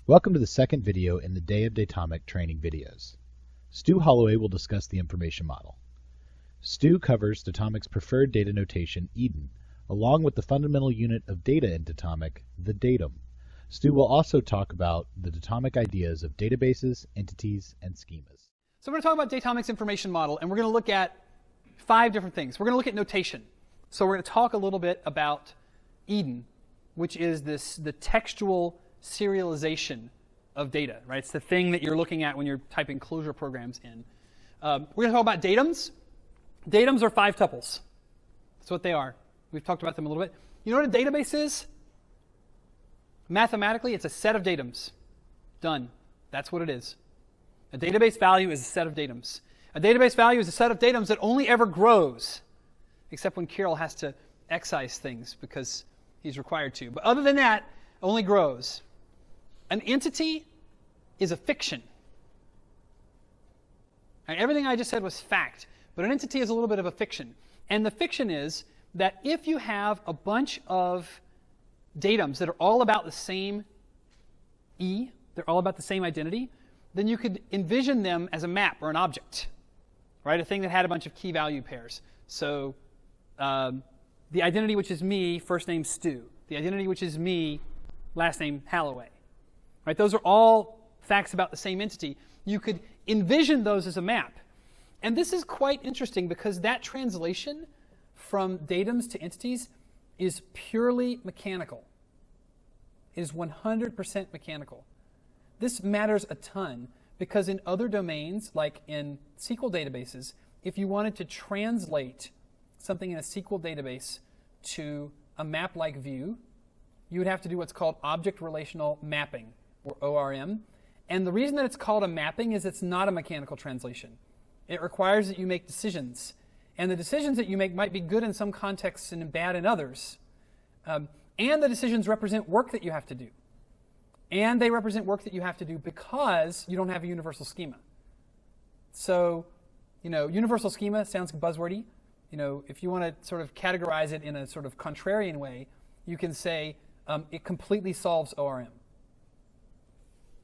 Welcome to the second video in the Day of Datomic training videos. Stu Holloway will discuss the information model. Stu covers Datomic's preferred data notation, Eden, along with the fundamental unit of data in Datomic, the datum. Stu will also talk about the Datomic ideas of databases, entities, and schemas. So we're going to talk about Datomic's information model, and we're going to look at 5 different things. We're going to look at notation. So we're going to talk a little bit about Eden, which is the textual serialization of data, right? It's the thing that you're looking at when you're typing closure programs in. We're going to talk about datums. Datums are 5 tuples. That's what they are. We've talked about them a little bit. You know what a database is? Mathematically, it's a set of datums. Done. That's what it is. A database value is a set of datums. A database value is a set of datums that only ever grows, except when Kirill has to excise things because he's required to. But other than that, only grows. An entity is a fiction. And everything I just said was fact, but an entity is a little bit of a fiction. And the fiction is that if you have a bunch of datums that are all about the same they're all about the same identity, then you could envision them as a map or an object, right? A thing that had a bunch of key value pairs. So the identity which is me, first name Stu. The identity which is me, last name Holloway. Right? Those are all facts about the same entity. You could envision those as a map. And this is quite interesting because that translation from datums to entities is purely mechanical. It is 100% mechanical. This matters a ton because in other domains, like in SQL databases, if you wanted to translate something in a SQL database to a map-like view, you would have to do what's called object relational mapping, or ORM. And the reason that it's called a mapping is it's not a mechanical translation. It requires that you make decisions. And the decisions that you make might be good in some contexts and bad in others. And the decisions represent work that you have to do. And they represent work that you have to do because you don't have a universal schema. So, universal schema sounds buzzwordy. If you want to sort of categorize it in a sort of contrarian way, you can say it completely solves ORM.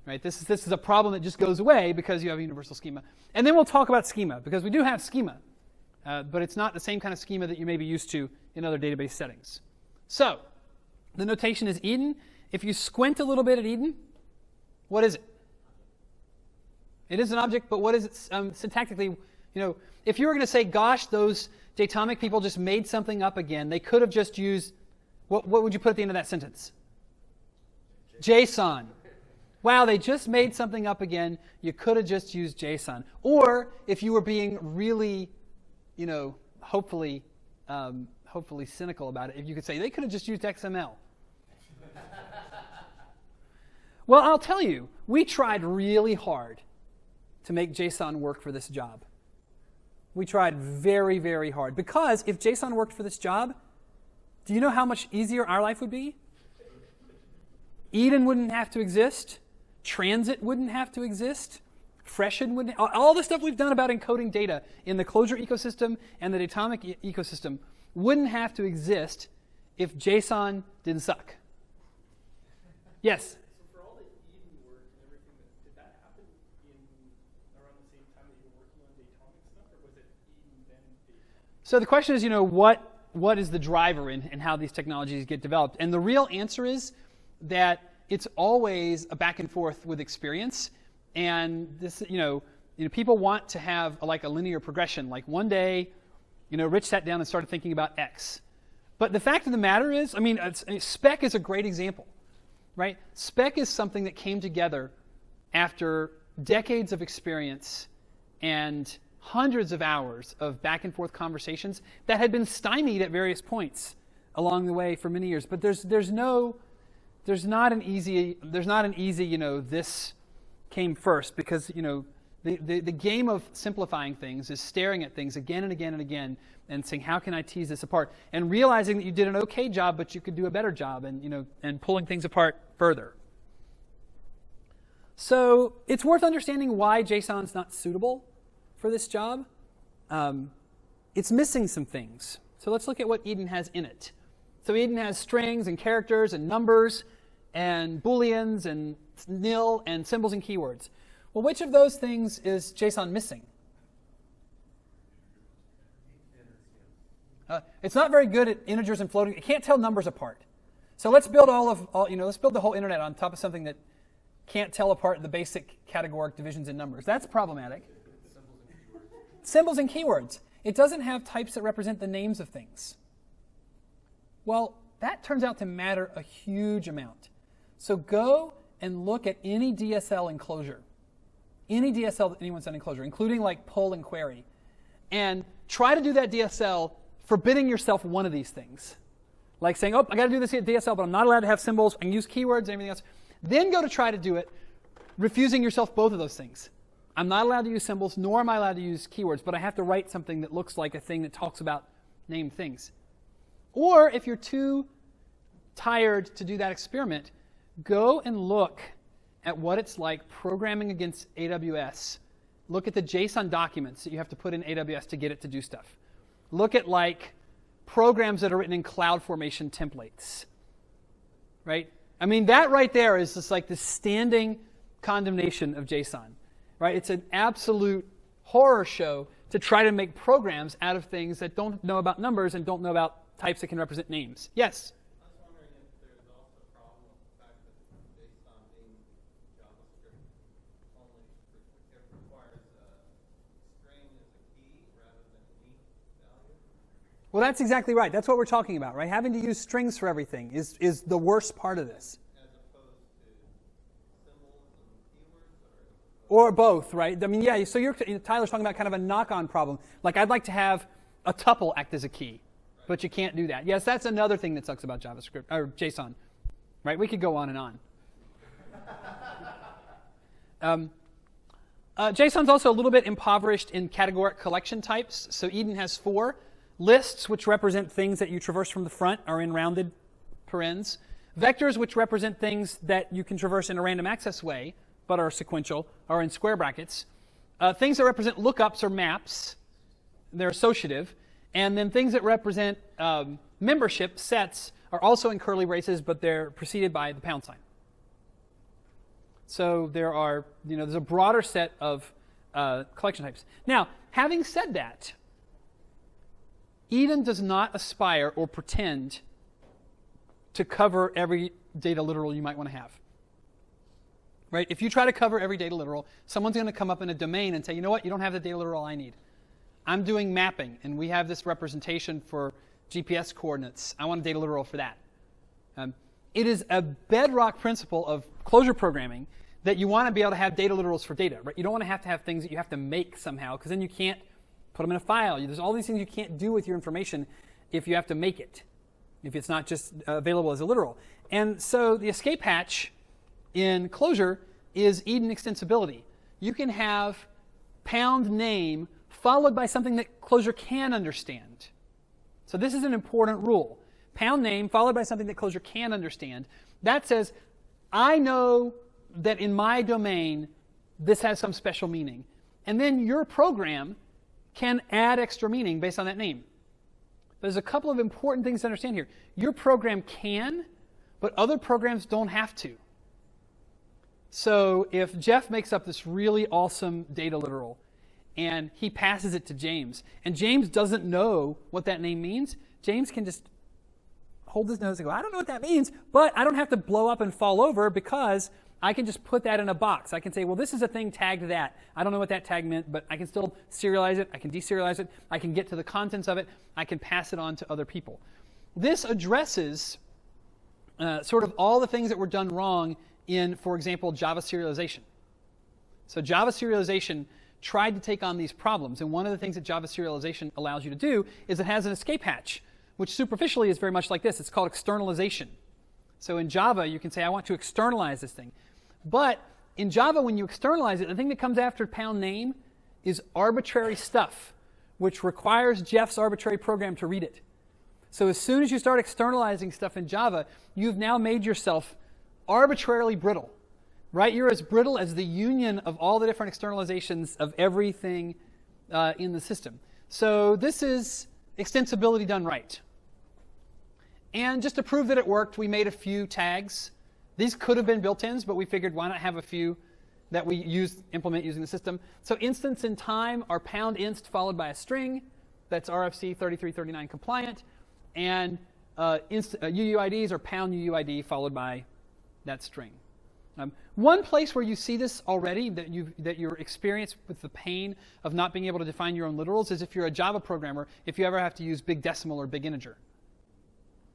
Right? This is a problem that just goes away because you have a universal schema. And then we'll talk about schema, because we do have schema. But it's not the same kind of schema that you may be used to in other database settings. So, the notation is Eden. If you squint a little bit at Eden, what is it? It is an object, but what is it syntactically? If you were going to say, gosh, those Datomic people just made something up again, they could have just used, what would you put at the end of that sentence? JSON. Wow, they just made something up again. You could have just used JSON. Or if you were being really, hopefully cynical about it, if you could say they could have just used XML. Well, I'll tell you, we tried really hard to make JSON work for this job. We tried very, very hard. Because if JSON worked for this job, do you know how much easier our life would be? Eden wouldn't have to exist. Transit wouldn't have to exist. Freshen wouldn't. All the stuff we've done about encoding data in the Clojure ecosystem and the Datomic ecosystem wouldn't have to exist if JSON didn't suck. Yes? So for all the Eden work and everything, did that happen around the same time that you were working on Datomic stuff, or was it Eden then Datomic? So the question is, what is the driver in how these technologies get developed? And the real answer is that it's always a back and forth with experience. And this, people want to have a linear progression. Like one day, Rich sat down and started thinking about X. But the fact of the matter is, spec is a great example, right? Spec is something that came together after decades of experience and hundreds of hours of back and forth conversations that had been stymied at various points along the way for many years. But there's not an easy, this came first, because, the game of simplifying things is staring at things again and again and again and saying, how can I tease this apart? And realizing that you did an okay job, but you could do a better job, and pulling things apart further. So it's worth understanding why JSON's not suitable for this job. It's missing some things. So let's look at what Eden has in it. So Eden has strings and characters and numbers and booleans and nil and symbols and keywords. Well, which of those things is JSON missing? It's not very good at integers and floating. It can't tell numbers apart. So let's build let's build the whole internet on top of something that can't tell apart the basic categoric divisions in numbers. That's problematic. Symbols and keywords. It doesn't have types that represent the names of things. Well, that turns out to matter a huge amount. So go and look at any DSL enclosure. Any DSL that anyone's done enclosure, including like pull and query. And try to do that DSL forbidding yourself one of these things. Like saying, oh, I got to do this DSL, but I'm not allowed to have symbols. I can use keywords and everything else. Then go to try to do it, refusing yourself both of those things. I'm not allowed to use symbols, nor am I allowed to use keywords, but I have to write something that looks like a thing that talks about named things. Or if you're too tired to do that experiment, go and look at what it's like programming against AWS. Look at the JSON documents that you have to put in AWS to get it to do stuff. Look at like programs that are written in CloudFormation templates, right? I mean, that right there is just like the standing condemnation of JSON, right? It's an absolute horror show to try to make programs out of things that don't know about numbers and don't know about types that can represent names. Yes? I was wondering if there's also a problem with the fact that JSON being JavaScript only, it requires a string as a key rather than a unique value. Well, that's exactly right. That's what we're talking about, right? Having to use strings for everything is the worst part of this. As opposed to symbols and keywords? Or both, right? I mean, yeah, so Tyler's talking about kind of a knock-on problem. Like, I'd like to have a tuple act as a key, but you can't do that. Yes, that's another thing that sucks about JavaScript, or JSON, right? We could go on and on. JSON's also a little bit impoverished in categoric collection types. So Eden has 4. Lists, which represent things that you traverse from the front, are in rounded parens. Vectors, which represent things that you can traverse in a random access way, but are sequential, are in square brackets. Things that represent lookups or maps, they're associative. And then things that represent membership sets are also in curly braces, but they're preceded by the pound sign. So there are, there's a broader set of collection types. Now, having said that, Eden does not aspire or pretend to cover every data literal you might want to have. Right? If you try to cover every data literal, someone's going to come up in a domain and say, you know what, you don't have the data literal I need. I'm doing mapping, and we have this representation for GPS coordinates. I want a data literal for that. It is a bedrock principle of closure programming that you want to be able to have data literals for data. Right? You don't want to have things that you have to make somehow, because then you can't put them in a file. There's all these things you can't do with your information if you have to make it, if it's not just available as a literal. And so the escape hatch in Clojure is Eden extensibility. You can have pound name followed by something that Clojure can understand. So this is an important rule. Pound name followed by something that Clojure can understand. That says, I know that in my domain, this has some special meaning. And then your program can add extra meaning based on that name. There's a couple of important things to understand here. Your program can, but other programs don't have to. So if Jeff makes up this really awesome data literal, and he passes it to James, and James doesn't know what that name means, James can just hold his nose and go, I don't know what that means, but I don't have to blow up and fall over because I can just put that in a box. I can say, well, this is a thing tagged that. I don't know what that tag meant, but I can still serialize it. I can deserialize it. I can get to the contents of it. I can pass it on to other people. This addresses sort of all the things that were done wrong in, for example, Java serialization. So Java serialization tried to take on these problems. And one of the things that Java serialization allows you to do is it has an escape hatch, which superficially is very much like this. It's called externalization. So in Java, you can say, I want to externalize this thing. But in Java, when you externalize it, the thing that comes after pound name is arbitrary stuff, which requires Jeff's arbitrary program to read it. So as soon as you start externalizing stuff in Java, you've now made yourself arbitrarily brittle. Right? You're as brittle as the union of all the different externalizations of everything in the system. So this is extensibility done right. And just to prove that it worked, we made a few tags These could have been built-ins, but we figured why not have a few that we implement using the system. So instance and time are #inst followed by a string that's RFC 3339 compliant, and UUIDs are #UUID followed by that string. One place where you see this already, that you're experienced with the pain of not being able to define your own literals, is if you're a Java programmer, if you ever have to use big decimal or big integer.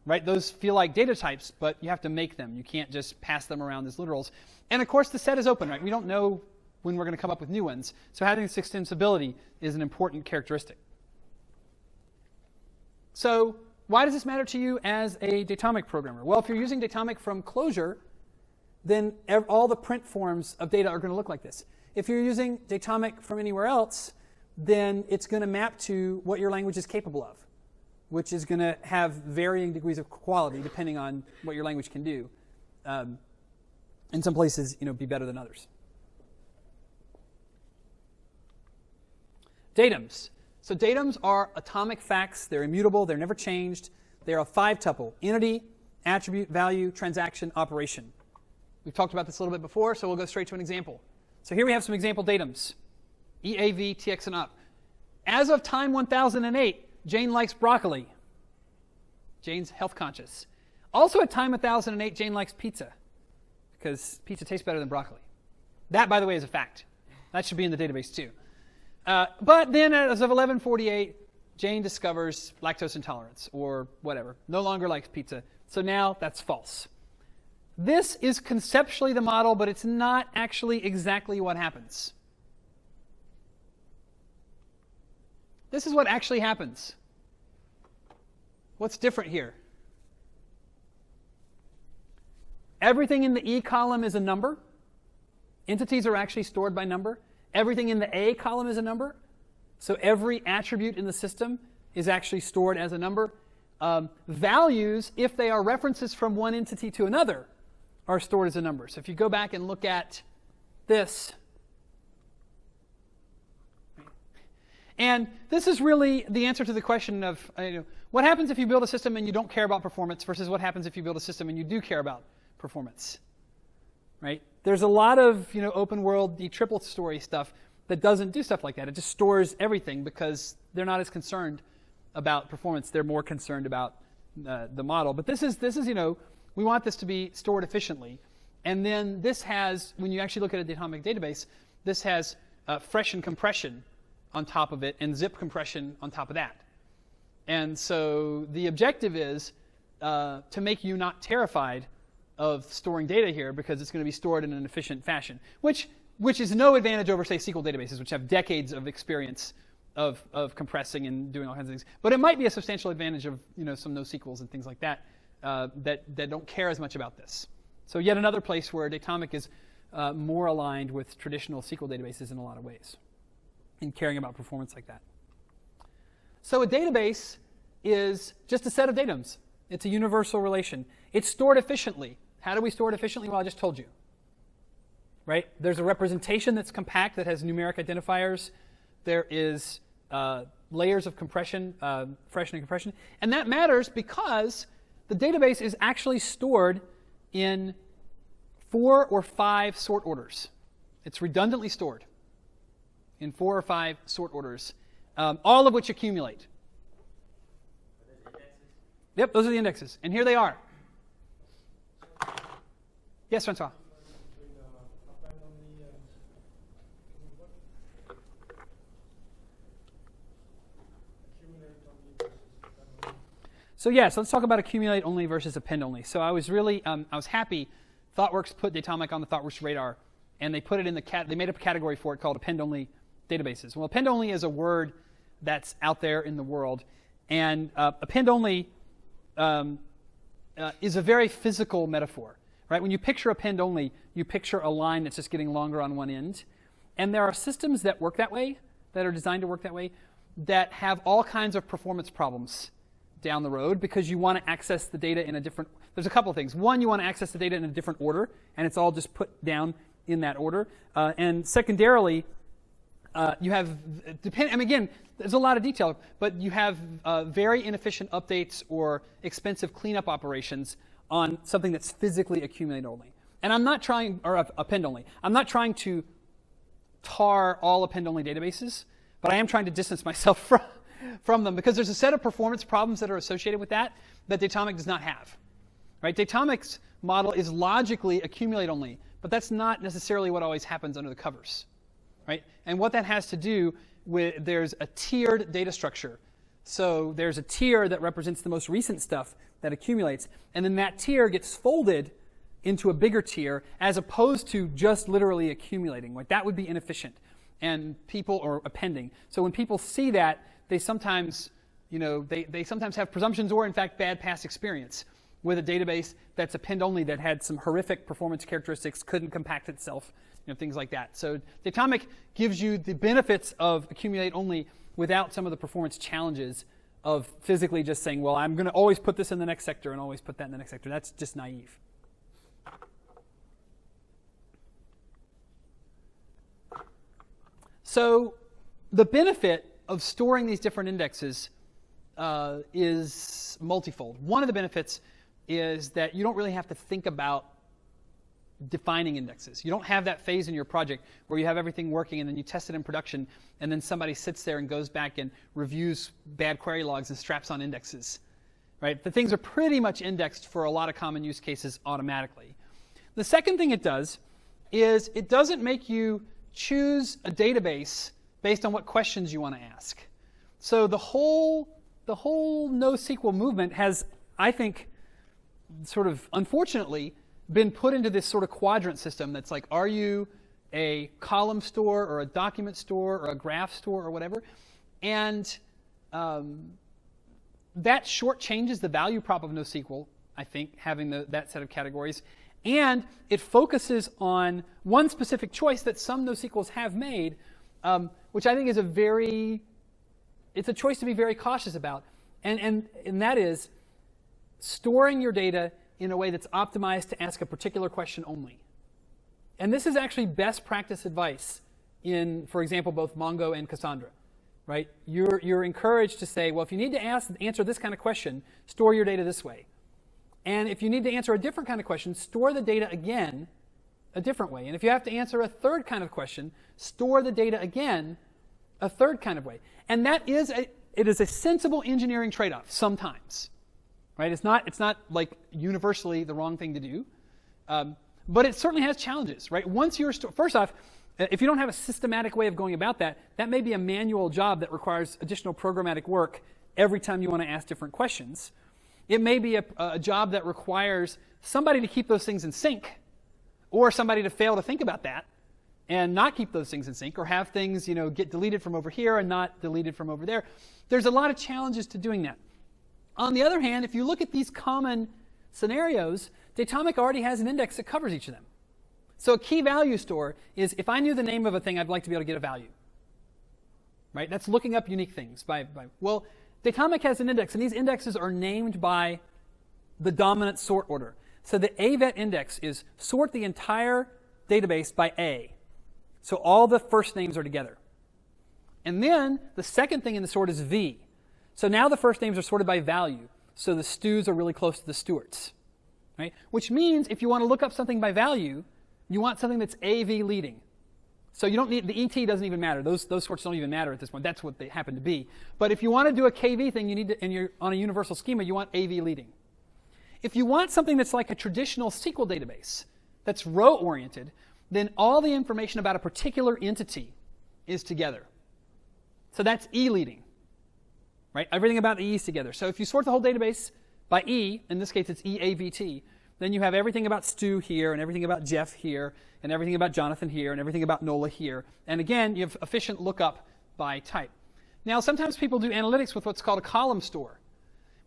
Right? Those feel like data types, but you have to make them. You can't just pass them around as literals. And of course, the set is open, right? We don't know when we're going to come up with new ones. So having this extensibility is an important characteristic. So why does this matter to you as a Datomic programmer? Well, if you're using Datomic from Clojure, then all the print forms of data are going to look like this. If you're using Datomic from anywhere else, then it's going to map to what your language is capable of, which is going to have varying degrees of quality depending on what your language can do. In some places, be better than others. Datums. So datums are atomic facts. They're immutable. They're never changed. They're a 5-tuple: entity, attribute, value, transaction, operation. We've talked about this a little bit before, so we'll go straight to an example. So here we have some example datums: EAV, TX, and up. As of time 1008, Jane likes broccoli. Jane's health conscious. Also at time 1008, Jane likes pizza, because pizza tastes better than broccoli. That, by the way, is a fact. That should be in the database too. But then as of 1148, Jane discovers lactose intolerance or whatever. No longer likes pizza. So now that's false. This is conceptually the model, but it's not actually exactly what happens. This is what actually happens. What's different here? Everything in the E column is a number. Entities are actually stored by number. Everything in the A column is a number. So every attribute in the system is actually stored as a number. Values, if they are references from one entity to another, are stored as a number. So if you go back and look at this, and this is really the answer to the question of what happens if you build a system and you don't care about performance versus what happens if you build a system and you do care about performance. Right? There's a lot of open world, the triple story stuff that doesn't do stuff like that. It just stores everything because they're not as concerned about performance. They're more concerned about the model. But this is we want this to be stored efficiently. And then this has, when you actually look at a Datomic database, this has freshen compression on top of it and zip compression on top of that. And so the objective is to make you not terrified of storing data here because it's going to be stored in an efficient fashion, which is no advantage over, say, SQL databases, which have decades of experience of compressing and doing all kinds of things. But it might be a substantial advantage of some NoSQLs and things like that that don't care as much about this. So yet another place where Datomic is more aligned with traditional SQL databases in a lot of ways in caring about performance like that. So a database is just a set of datums. It's a universal relation. It's stored efficiently. How do we store it efficiently? Well, I just told you. Right? There's a representation that's compact that has numeric identifiers. There is layers of compression, freshening compression. And that matters because the database is actually stored in 4 or 5 sort orders. It's redundantly stored in 4 or 5 sort orders, all of which accumulate. Yep, those are the indexes. And here they are. Yes, Francois? So yes, let's talk about accumulate only versus append only. So I was really, I was happy. ThoughtWorks put Datomic on the ThoughtWorks radar, and they put it in the they made up a category for it called append only databases. Well, append only is a word that's out there in the world, and append only is a very physical metaphor, right? When you picture append only, you picture a line that's just getting longer on one end, and there are systems that work that way, that are designed to work that way, that have all kinds of performance problems down the road because you want to access the data in a different, there's a couple of things. One, you want to access the data in a different order, and it's all just put down in that order. And secondarily, you have, again, there's a lot of detail, but you have very inefficient updates or expensive cleanup operations on something that's physically accumulate only. And I'm not trying, or append only. I'm not trying to tar all append-only databases, but I am trying to distance myself from them because there's a set of performance problems that are associated with that Datomic does not have. Right? Datomic's model is logically accumulate only, but that's not necessarily what always happens under the covers. Right? And what that has to do with, there's a tiered data structure. So there's a tier that represents the most recent stuff that accumulates, and then that tier gets folded into a bigger tier as opposed to just literally accumulating. Like that would be inefficient, and people are appending. So when people see that, they sometimes, they sometimes have presumptions or in fact bad past experience with a database that's append only that had some horrific performance characteristics, couldn't compact itself, things like that. So Datomic gives you the benefits of accumulate only without some of the performance challenges of physically just saying, well, I'm going to always put this in the next sector and always put that in the next sector. That's just naive. So the benefit of storing these different indexes is multifold. One of the benefits is that you don't really have to think about defining indexes. You don't have that phase in your project where you have everything working and then you test it in production and then somebody sits there and goes back and reviews bad query logs and straps on indexes. Right? The things are pretty much indexed for a lot of common use cases automatically. The second thing it does is it doesn't make you choose a database based on what questions you want to ask. So the whole NoSQL movement has, I think, sort of unfortunately been put into this sort of quadrant system that's like, are you a column store or a document store or a graph store or whatever? And that shortchanges the value prop of NoSQL, I think, having that set of categories. And it focuses on one specific choice that some NoSQLs have made, which I think is it's a choice to be very cautious about. And that is storing your data in a way that's optimized to ask a particular question only. And this is actually best practice advice in, for example, both Mongo and Cassandra. Right? You're encouraged to say, well, if you need to answer this kind of question, store your data this way. And if you need to answer a different kind of question, store the data again a different way. And if you have to answer a third kind of question, store the data again a third kind of way. And it is a sensible engineering trade-off sometimes. Right? It's not like universally the wrong thing to do. But it certainly has challenges. Right? First off, if you don't have a systematic way of going about that, that may be a manual job that requires additional programmatic work every time you want to ask different questions. It may be a job that requires somebody to keep those things in sync, or somebody to fail to think about that and not keep those things in sync, or have things get deleted from over here and not deleted from over there. There's a lot of challenges to doing that. On the other hand, if you look at these common scenarios, Datomic already has an index that covers each of them. So a key value store is if I knew the name of a thing, I'd like to be able to get a value. Right? That's looking up unique things. Well, Datomic has an index, and these indexes are named by the dominant sort order. So the AVET index is sort the entire database by A. So all the first names are together. And then the second thing in the sort is V. So now the first names are sorted by value. So the Stews are really close to the Stewarts. Right? Which means if you want to look up something by value, you want something that's AV leading. So you don't need, the ET doesn't even matter. Those sorts don't even matter at this point. That's what they happen to be. But if you want to do a KV thing, you need to, and you're on a universal schema, you want AV leading. If you want something that's like a traditional SQL database, that's row-oriented, then all the information about a particular entity is together. So that's E leading. Right? Everything about the E is together. So if you sort the whole database by E, in this case it's EAVT, then you have everything about Stu here, and everything about Jeff here, and everything about Jonathan here, and everything about Nola here. And again, you have efficient lookup by type. Now, sometimes people do analytics with what's called a column store,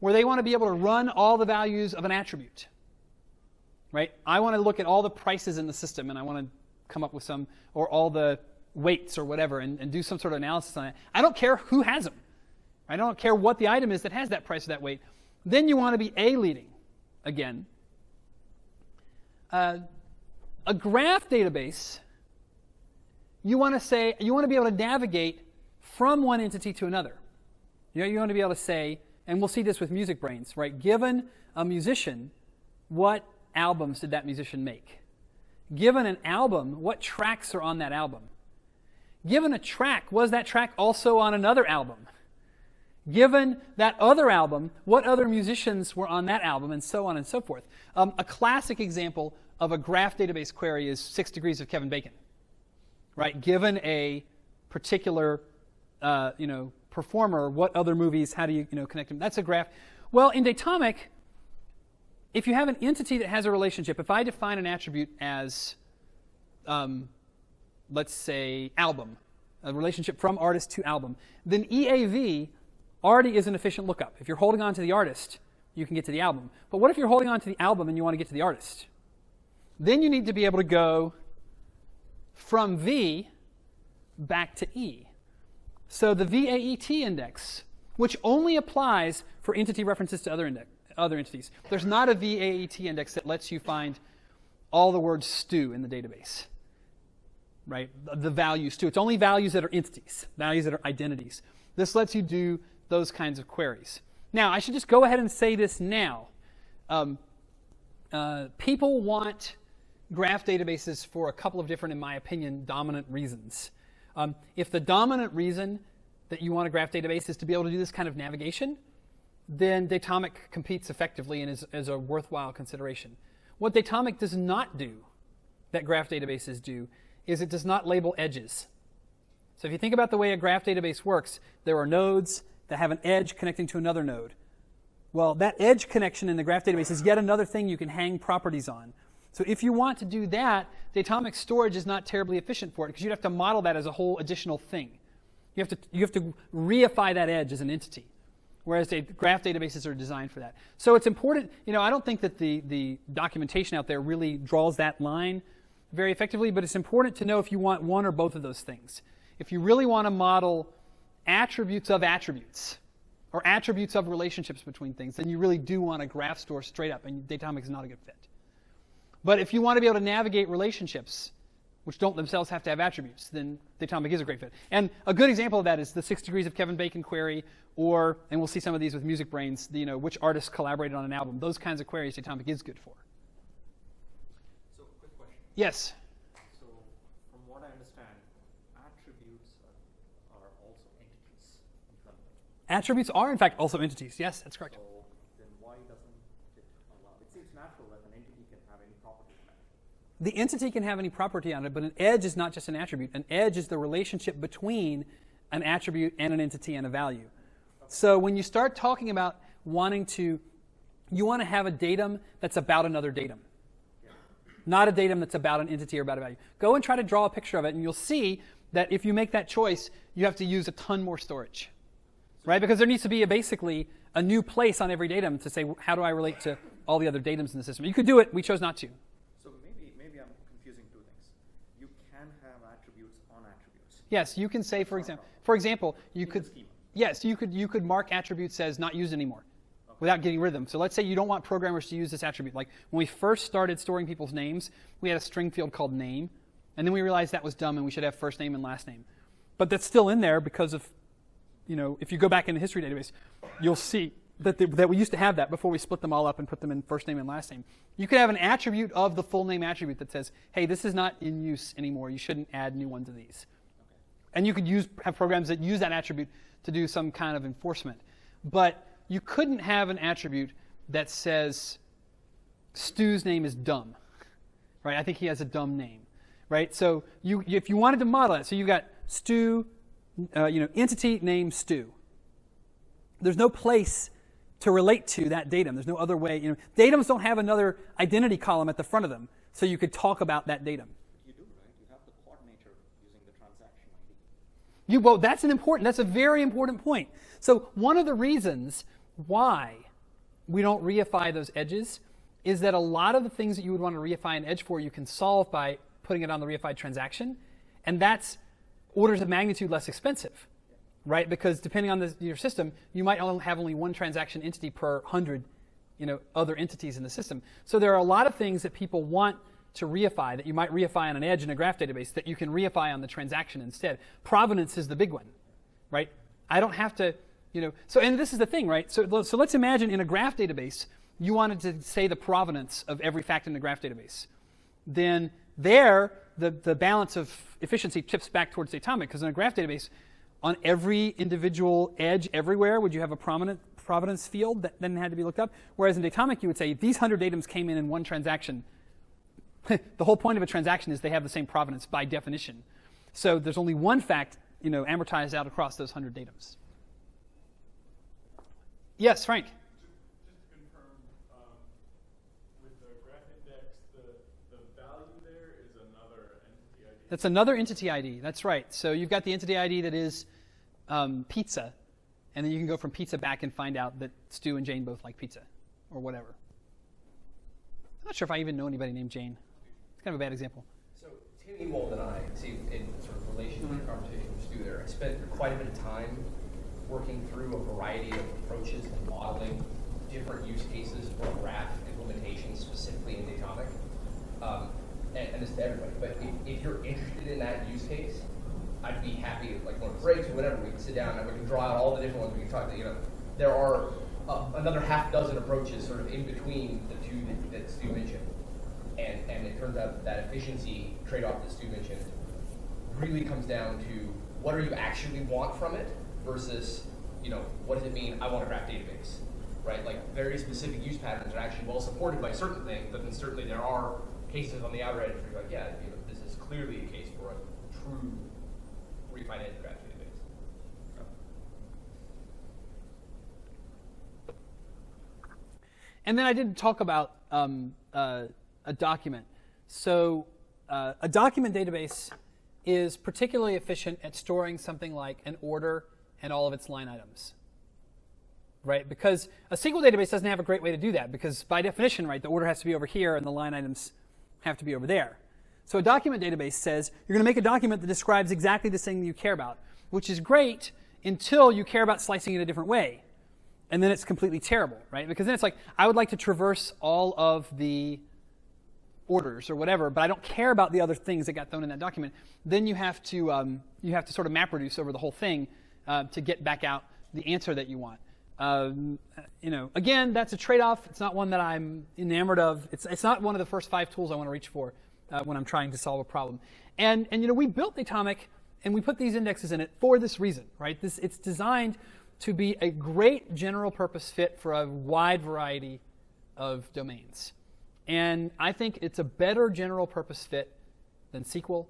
where they want to be able to run all the values of an attribute. Right? I want to look at all the prices in the system, and I want to come up with some, or all the weights or whatever, and do some sort of analysis on it. I don't care who has them. I don't care what the item is that has that price or that weight. Then you want to be A leading again. A graph database, you want to be able to navigate from one entity to another. You want to be able to say, and we'll see this with Music Brains, right? Given a musician, what albums did that musician make? Given an album, what tracks are on that album? Given a track, was that track also on another album? Given that other album, what other musicians were on that album, and so on and so forth. A classic example of a graph database query is 6 Degrees of Kevin Bacon. Right? Given a particular performer, what other movies, how do you connect them? That's a graph. Well, in Datomic, if you have an entity that has a relationship, if I define an attribute as, let's say, album, a relationship from artist to album, then EAV already is an efficient lookup. If you're holding on to the artist, you can get to the album. But what if you're holding on to the album and you want to get to the artist? Then you need to be able to go from V back to E. So the VAET index, which only applies for entity references to other entities. There's not a VAET index that lets you find all the words stew in the database, right? The value stew. It's only values that are entities, values that are identities. This lets you do those kinds of queries. Now, I should just go ahead and say this now. People want graph databases for a couple of different, in my opinion, dominant reasons. If the dominant reason that you want a graph database is to be able to do this kind of navigation, then Datomic competes effectively and is a worthwhile consideration. What Datomic does not do, that graph databases do, is it does not label edges. So if you think about the way a graph database works, there are nodes that have an edge connecting to another node. Well, that edge connection in the graph database is yet another thing you can hang properties on. So if you want to do that, Datomic storage is not terribly efficient for it because you'd have to model that as a whole additional thing. You have to reify that edge as an entity, whereas graph databases are designed for that. So it's important, I don't think that the documentation out there really draws that line very effectively, but it's important to know if you want one or both of those things. If you really want to model attributes of attributes, or attributes of relationships between things, then you really do want a graph store straight up, and Datomic is not a good fit. But if you want to be able to navigate relationships, which don't themselves have to have attributes, then Datomic is a great fit. And a good example of that is the 6 Degrees of Kevin Bacon query, or, and we'll see some of these with Music Brains, which artists collaborated on an album. Those kinds of queries Datomic is good for. So, quick question. Yes? So, from what I understand, attributes are also entities in some way. Attributes are, in fact, also entities. Yes, that's correct. So, then why doesn't it allow? It seems natural that an entity can have any property on it. The entity can have any property on it, but an edge is not just an attribute. An edge is the relationship between an attribute and an entity and a value. So when you start talking about you want to have a datum that's about another datum. Not a datum that's about an entity or about a value. Go and try to draw a picture of it, and you'll see that if you make that choice, you have to use a ton more storage. Right? Because there needs to be basically a new place on every datum to say, how do I relate to all the other datums in the system? You could do it. We chose not to. So maybe I'm confusing two things. You can have attributes on attributes. Yes, you can say, for example, you could. Yes, you could mark attributes as not used anymore without getting rid of them. So let's say you don't want programmers to use this attribute. Like when we first started storing people's names, we had a string field called name, and then we realized that was dumb and we should have first name and last name. But that's still in there because of, if you go back in the history database, you'll see that we used to have that before we split them all up and put them in first name and last name. You could have an attribute of the full name attribute that says, hey, this is not in use anymore. You shouldn't add new ones of these. And you could have programs that use that attribute to do some kind of enforcement. But you couldn't have an attribute that says Stu's name is dumb. Right? I think he has a dumb name. Right? So if you wanted to model it, so you've got Stu, entity name Stu. There's no place to relate to that datum. There's no other way. Datums don't have another identity column at the front of them, so you could talk about that datum. You do, right? You have the coordinator using the transaction ID. Well, that's a very important point. So one of the reasons why we don't reify those edges is that a lot of the things that you would want to reify an edge for, you can solve by putting it on the reified transaction, and that's orders of magnitude less expensive, right? Because depending on your system, you might have only one transaction entity per 100, other entities in the system. So there are a lot of things that people want to reify that you might reify on an edge in a graph database that you can reify on the transaction instead. Provenance is the big one, right? I don't have to, and this is the thing, right? So let's imagine in a graph database, you wanted to say the provenance of every fact in the graph database, then there the balance of efficiency tips back towards Datomic, because in a graph database, on every individual edge everywhere would you have a provenance field that then had to be looked up. Whereas in Datomic, you would say these 100 datums came in one transaction. The whole point of a transaction is they have the same provenance by definition. So there's only one fact, amortized out across those 100 datums. Yes, Frank. Just to confirm, with the graph index, the value there is another entity ID. That's another entity ID. That's right. So you've got the entity ID that is pizza, and then you can go from pizza back and find out that Stu and Jane both like pizza, or whatever. I'm not sure if I even know anybody named Jane. It's kind of a bad example. So Tim Ewald and I, see, in sort of relation to your conversation with Stu there, I spent quite a bit of time working through a variety of approaches and modeling different use cases for graph implementation, specifically in Datomic. And this to everybody, but if you're interested in that use case, I'd be happy, like one of the breaks or whatever, we can sit down and we can draw out all the different ones we can talk to. There are another half dozen approaches sort of in between the two that Stu mentioned. And it turns out that efficiency trade-off that Stu mentioned really comes down to what do you actually want from it versus, what does it mean I want a graph database, right? Like very specific use patterns are actually well supported by certain things, but then certainly there are cases on the outer edge where you're like, yeah, this is clearly a case for a true refinance graph database. And then I did talk about a document. So a document database is particularly efficient at storing something like an order and all of its line items, right? Because a SQL database doesn't have a great way to do that, because by definition, right, the order has to be over here and the line items have to be over there. So a document database says you're going to make a document that describes exactly the thing that you care about, which is great until you care about slicing it a different way. And then it's completely terrible, right? Because then it's like, I would like to traverse all of the orders or whatever, but I don't care about the other things that got thrown in that document. Then you have to sort of map reduce over the whole thing to get back out the answer that you want. Again, that's a trade-off. It's not one that I'm enamored of. It's not one of the first 5 tools I want to reach for when I'm trying to solve a problem. And we built Datomic and we put these indexes in it for this reason, right? It's designed to be a great general purpose fit for a wide variety of domains. And I think it's a better general purpose fit than SQL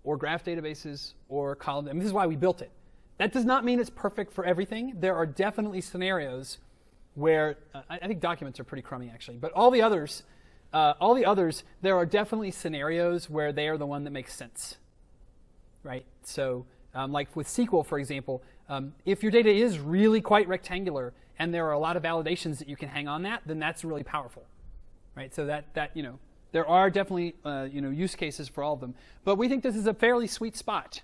or graph databases or column. This is why we built it. That does not mean it's perfect for everything. There are definitely scenarios where I think documents are pretty crummy actually, but all the others, there are definitely scenarios where they are the one that makes sense, right? So, like with SQL, for example, if your data is really quite rectangular and there are a lot of validations that you can hang on that, then that's really powerful, right? So that there are definitely use cases for all of them, but we think this is a fairly sweet spot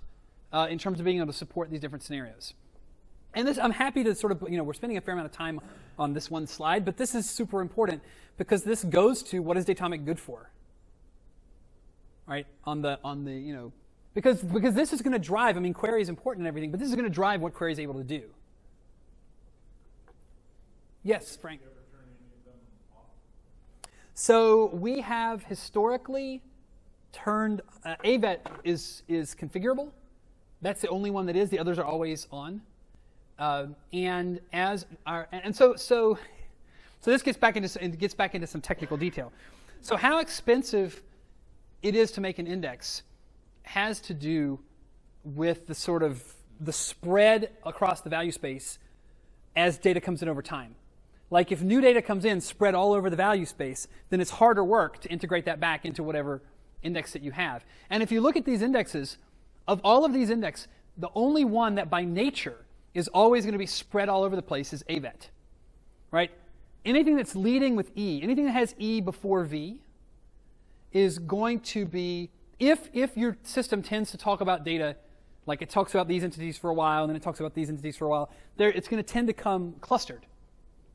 in terms of being able to support these different scenarios. And this, I'm happy to sort of, we're spending a fair amount of time on this one slide, but this is super important because this goes to what is Datomic good for, right? Because this is going to drive, query is important and everything, but this is going to drive what query is able to do. Yes, Frank. So we have historically turned, AVET is configurable. That's the only one that is. The others are always on. So this gets back into some technical detail. So how expensive it is to make an index has to do with the sort of the spread across the value space as data comes in over time. Like if new data comes in spread all over the value space, then it's harder work to integrate that back into whatever index that you have. And if you look at these indexes, of all of these indexes, the only one that by nature is always going to be spread all over the place is AVET, right? Anything that's leading with E, anything that has E before V is going to be, if your system tends to talk about data, like it talks about these entities for a while, and then it talks about these entities for a while, it's going to tend to come clustered.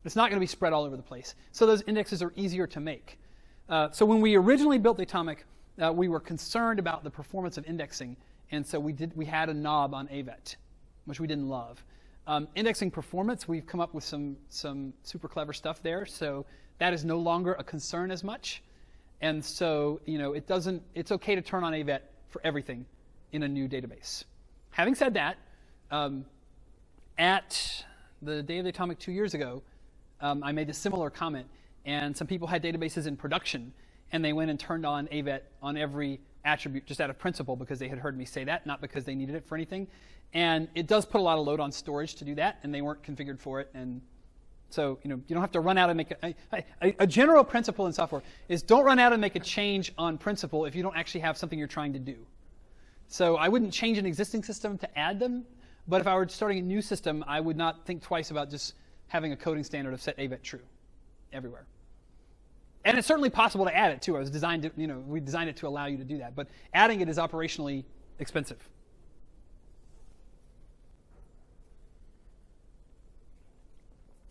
It's not going to be spread all over the place. So those indexes are easier to make. So when we originally built Datomic, we were concerned about the performance of indexing, and so we had a knob on AVET, which we didn't love. Indexing performance, we've come up with some super clever stuff there. So that is no longer a concern as much. And so, it's okay to turn on AVET for everything in a new database. Having said that, at the Day of Datomic 2 years ago, I made a similar comment, and some people had databases in production, and they went and turned on AVET on every attribute just out of principle because they had heard me say that, not because they needed it for anything. And it does put a lot of load on storage to do that, and they weren't configured for it. And so, you don't have to run out and make a general principle in software is don't run out and make a change on principle if you don't actually have something you're trying to do. So I wouldn't change an existing system to add them, but if I were starting a new system, I would not think twice about just having a coding standard of set AVET true everywhere. And it's certainly possible to add it too. We designed it to allow you to do that, but adding it is operationally expensive.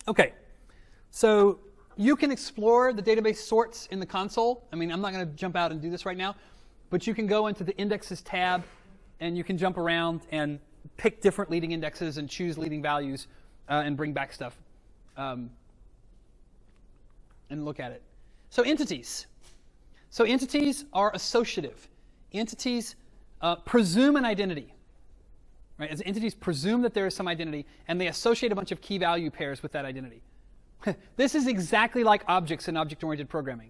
Okay, so you can explore the database sorts in the console. I mean, I'm not going to jump out and do this right now, but you can go into the indexes tab, and you can jump around and pick different leading indexes and choose leading values and bring back stuff and look at it. So entities. So entities are associative. Entities presume an identity. Right? As entities presume that there is some identity, and they associate a bunch of key value pairs with that identity. This is exactly like objects in object-oriented programming.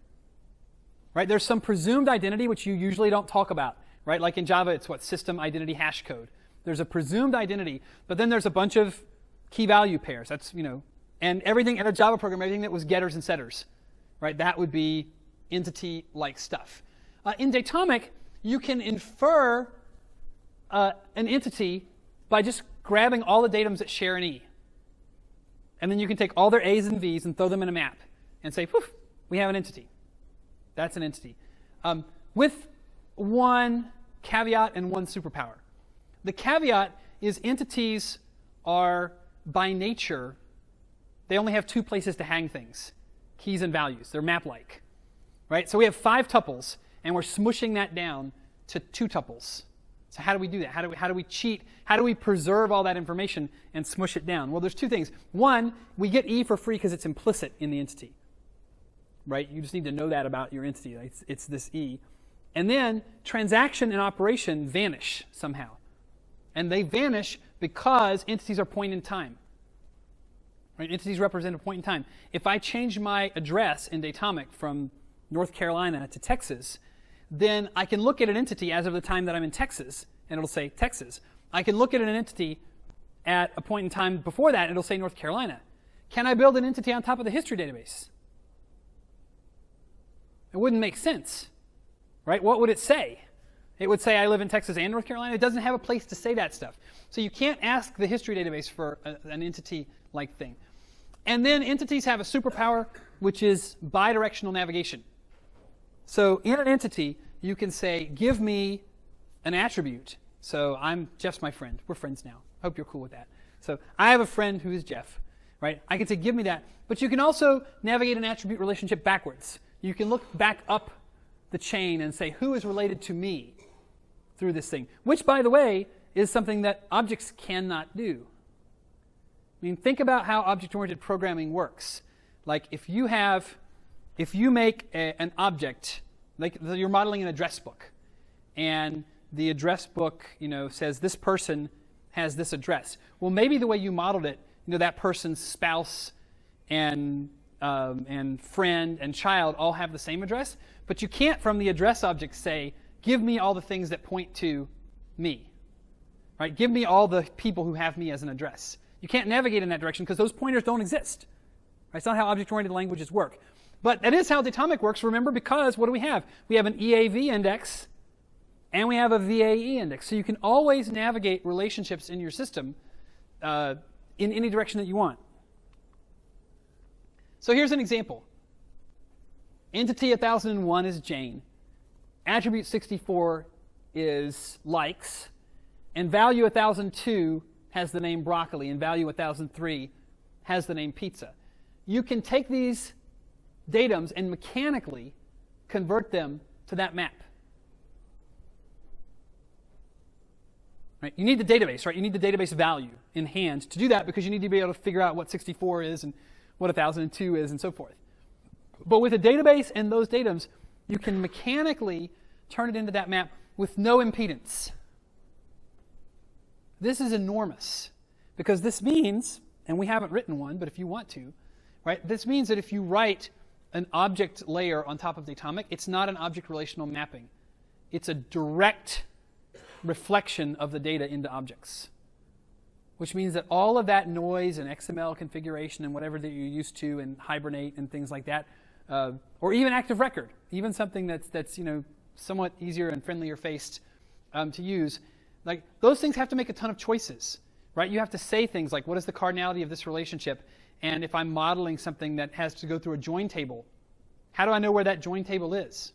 Right? There's some presumed identity which you usually don't talk about. Right? Like in Java, it's system identity hash code. There's a presumed identity, but then there's a bunch of key value pairs. That's, and everything in a Java program, everything that was getters and setters. Right? That would be entity-like stuff. In Datomic, you can infer an entity by just grabbing all the datums that share an E. And then you can take all their A's and V's and throw them in a map and say, poof, we have an entity. That's an entity. With one caveat and one superpower. The caveat is entities are, by nature, they only have two places to hang things, keys and values. They're map-like. Right? So we have 5 tuples, and we're smushing that down to 2 tuples. So how do we do that? How do we cheat? How do we preserve all that information and smush it down? Well, there's 2 things. One, we get E for free because it's implicit in the entity. Right? You just need to know that about your entity. It's this E. And then transaction and operation vanish somehow. And they vanish because entities are point in time. Right? Entities represent a point in time. If I change my address in Datomic from North Carolina to Texas, then I can look at an entity as of the time that I'm in Texas, and it'll say Texas. I can look at an entity at a point in time before that, and it'll say North Carolina. Can I build an entity on top of the history database? It wouldn't make sense. Right? What would it say? It would say I live in Texas and North Carolina. It doesn't have a place to say that stuff. So you can't ask the history database for an entity-like thing. And then entities have a superpower, which is bidirectional navigation. So in an entity, you can say, give me an attribute. So Jeff's my friend. We're friends now. Hope you're cool with that. So I have a friend who is Jeff. Right? I can say, give me that. But you can also navigate an attribute relationship backwards. You can look back up the chain and say, who is related to me through this thing? Which, by the way, is something that objects cannot do. I mean, think about how object-oriented programming works. Like if you make an object, like you're modeling an address book, and the address book, says this person has this address. Well, maybe the way you modeled it, that person's spouse and friend and child all have the same address, but you can't from the address object say, give me all the things that point to me. Right? Give me all the people who have me as an address. You can't navigate in that direction because those pointers don't exist. Right? It's not how object-oriented languages work. But that is how Datomic works, remember, because what do we have? We have an EAV index, and we have a VAE index. So you can always navigate relationships in your system in any direction that you want. So here's an example. Entity 1001 is Jane. Attribute 64 is likes. And value 1002 has the name broccoli, and value 1003 has the name pizza. You can take these datums and mechanically convert them to that map. Right? You need the database, right? You need the database value in hand to do that because you need to be able to figure out what 64 is and what 1002 is and so forth. But with a database and those datums, you can mechanically turn it into that map with no impedance. This is enormous, because this means, and we haven't written one, but if you want to, right? This means that if you write an object layer on top of Datomic, it's not an object relational mapping. It's a direct reflection of the data into objects, which means that all of that noise and XML configuration and whatever that you're used to and Hibernate and things like that, or even Active Record, even something that's somewhat easier and friendlier faced to use, like those things have to make a ton of choices, right? You have to say things like, what is the cardinality of this relationship? And if I'm modeling something that has to go through a join table, how do I know where that join table is?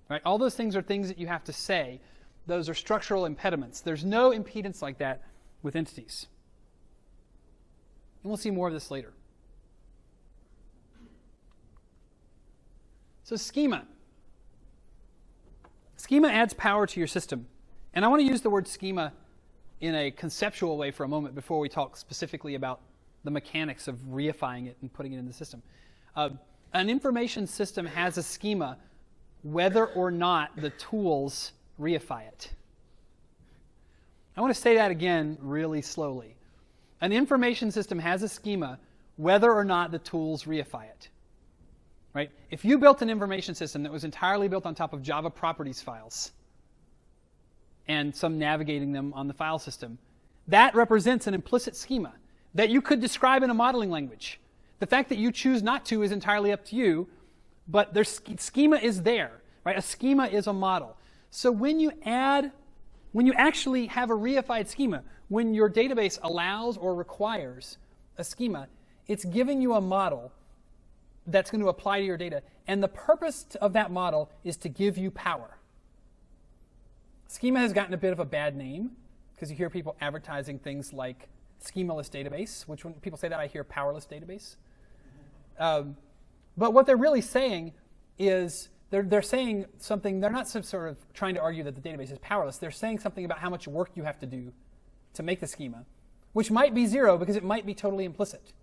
Right? All those things are things that you have to say. Those are structural impediments. There's no impedance like that with entities. And we'll see more of this later. So schema. Schema adds power to your system. And I want to use the word schema in a conceptual way for a moment before we talk specifically about the mechanics of reifying it and putting it in the system. An information system has a schema whether or not the tools reify it. I want to say that again really slowly. An information system has a schema whether or not the tools reify it. Right? If you built an information system that was entirely built on top of Java properties files and some navigating them on the file system, that represents an implicit schema that you could describe in a modeling language. The fact that you choose not to is entirely up to you, but their schema is there. Right? A schema is a model. So when you actually have a reified schema, when your database allows or requires a schema, it's giving you a model that's going to apply to your data. And the purpose of that model is to give you power. Schema has gotten a bit of a bad name because you hear people advertising things like schemaless database, which when people say that, I hear powerless database. But what they're really saying is they're saying something, they're not sort of trying to argue that the database is powerless. They're saying something about how much work you have to do to make the schema, which might be zero because it might be totally implicit.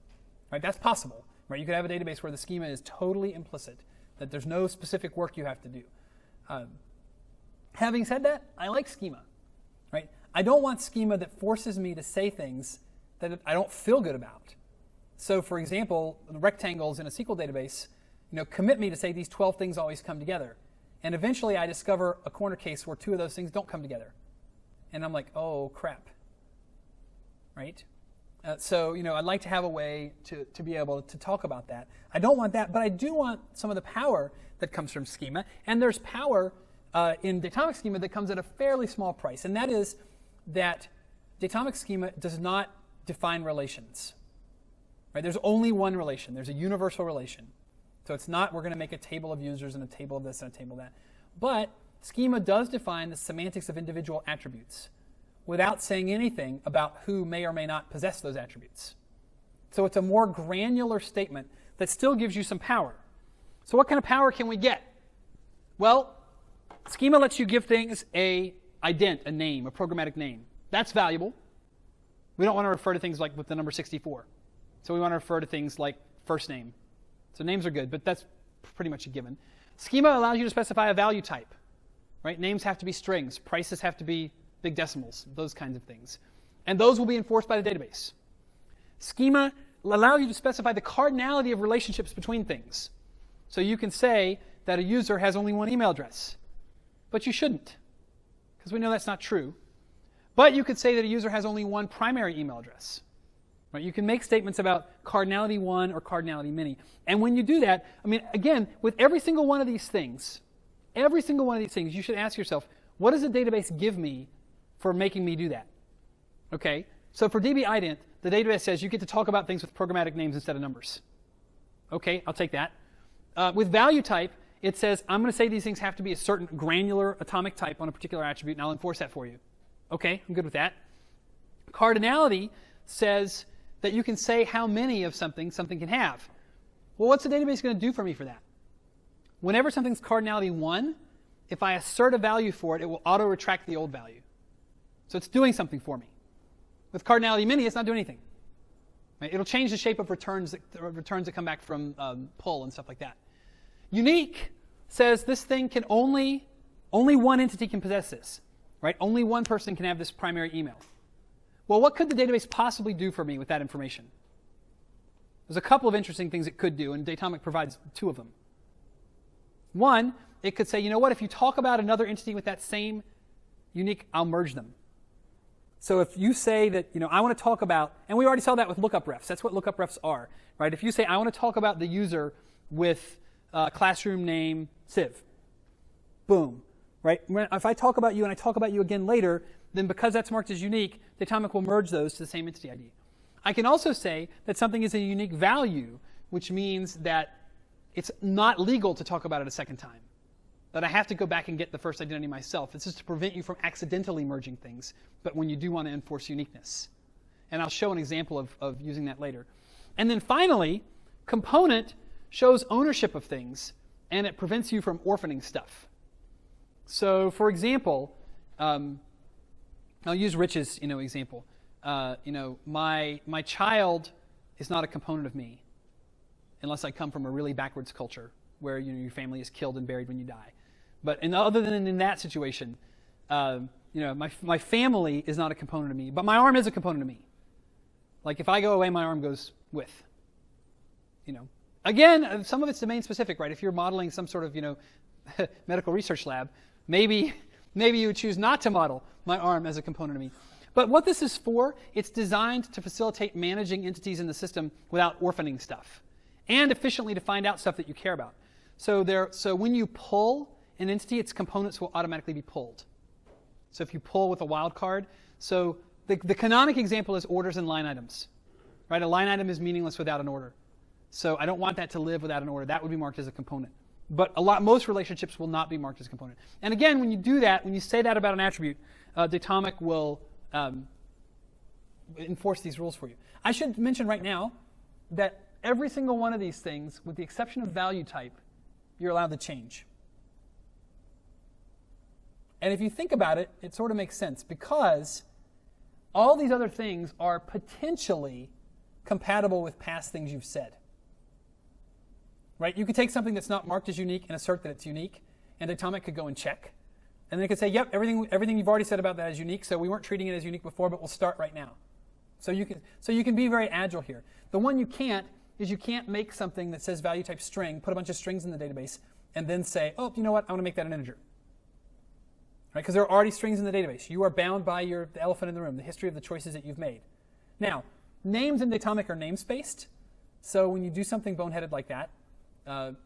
Right? That's possible. Right? You could have a database where the schema is totally implicit, that there's no specific work you have to do. Having said that, I like schema. Right? I don't want schema that forces me to say things that I don't feel good about. So, for example, the rectangles in a SQL database, commit me to say these 12 things always come together. And eventually I discover a corner case where 2 of those things don't come together. And I'm like, oh, crap. Right? So, I'd like to have a way to be able to talk about that. I don't want that, but I do want some of the power that comes from schema. And there's power in Datomic schema that comes at a fairly small price. And that is that Datomic schema does not define relations. Right? There's only one relation. There's a universal relation. So it's not, we're going to make a table of users and a table of this and a table of that. But schema does define the semantics of individual attributes without saying anything about who may or may not possess those attributes. So it's a more granular statement that still gives you some power. So what kind of power can we get? Well, schema lets you give things a ident, a name, a programmatic name. That's valuable. We don't want to refer to things like with the number 64. So we want to refer to things like first name. So names are good, but that's pretty much a given. Schema allows you to specify a value type. Right? Names have to be strings. Prices have to be big decimals, those kinds of things. And those will be enforced by the database. Schema allows you to specify the cardinality of relationships between things. So you can say that a user has only one email address. But you shouldn't, because we know that's not true. But you could say that a user has only one primary email address. Right? You can make statements about cardinality 1 or cardinality many. And when you do that, again, with every single one of these things, you should ask yourself, what does the database give me for making me do that? Okay, so for DB ident, the database says you get to talk about things with programmatic names instead of numbers. Okay, I'll take that. With value type, it says I'm going to say these things have to be a certain granular atomic type on a particular attribute, and I'll enforce that for you. Okay, I'm good with that. Cardinality says that you can say how many of something can have. Well, what's the database going to do for me for that? Whenever something's cardinality 1, if I assert a value for it, it will auto-retract the old value. So it's doing something for me. With cardinality many, it's not doing anything. Right? It'll change the shape of returns that come back from pull and stuff like that. Unique says this thing can only one entity can possess this, right? Only one person can have this primary email. Well, what could the database possibly do for me with that information? There's a couple of interesting things it could do, and Datomic provides two of them. One, it could say, you know what, if you talk about another entity with that same unique, I'll merge them. So if you say that, I want to talk about, and we already saw that with lookup refs. That's what lookup refs are, right? If you say, I want to talk about the user with classroom name Civ, boom, right? If I talk about you and I talk about you again later, then because that's marked as unique, Datomic will merge those to the same entity ID. I can also say that something is a unique value, which means that it's not legal to talk about it a second time. That I have to go back and get the first identity myself. It's just to prevent you from accidentally merging things, but when you do want to enforce uniqueness. And I'll show an example of using that later. And then finally, component shows ownership of things, and it prevents you from orphaning stuff. So for example, I'll use Rich's example. My child is not a component of me unless I come from a really backwards culture where your family is killed and buried when you die. But other than in that situation, my family is not a component of me, but my arm is a component of me. Like if I go away, my arm goes with. Again, some of it's domain specific, right? If you're modeling some sort of medical research lab, maybe you would choose not to model my arm as a component of me. But what this is for, it's designed to facilitate managing entities in the system without orphaning stuff, and efficiently to find out stuff that you care about. So when you pull an entity, its components will automatically be pulled. So if you pull with a wildcard, so the canonic example is orders and line items, right? A line item is meaningless without an order. So I don't want that to live without an order. That would be marked as a component. But most relationships will not be marked as a component. And again, when you do that, when you say that about an attribute, Datomic will enforce these rules for you. I should mention right now that every single one of these things, with the exception of value type, you're allowed to change. And if you think about it, it sort of makes sense because all these other things are potentially compatible with past things you've said. Right? You could take something that's not marked as unique and assert that it's unique, and Datomic could go and check. And then it could say, yep, everything you've already said about that is unique, so we weren't treating it as unique before, but we'll start right now. So you can be very agile here. The one you can't is you can't make something that says value type string, put a bunch of strings in the database, and then say, oh, you know what, I want to make that an integer. Right? Because there are already strings in the database. You are bound by the elephant in the room, the history of the choices that you've made. Now, names in Datomic are namespaced, so when you do something boneheaded like that,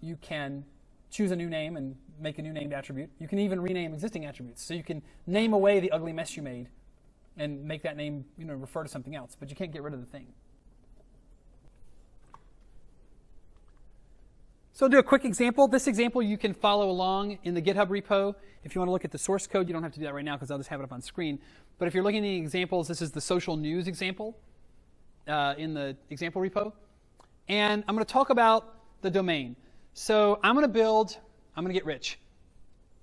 you can choose a new name and make a new named attribute. You can even rename existing attributes. So you can name away the ugly mess you made and make that name refer to something else, but you can't get rid of the thing. So I'll do a quick example. This example you can follow along in the GitHub repo. If you want to look at the source code, you don't have to do that right now because I'll just have it up on screen. But if you're looking at the examples, this is the social news example in the example repo. And I'm going to talk about the domain. So I'm going to get rich.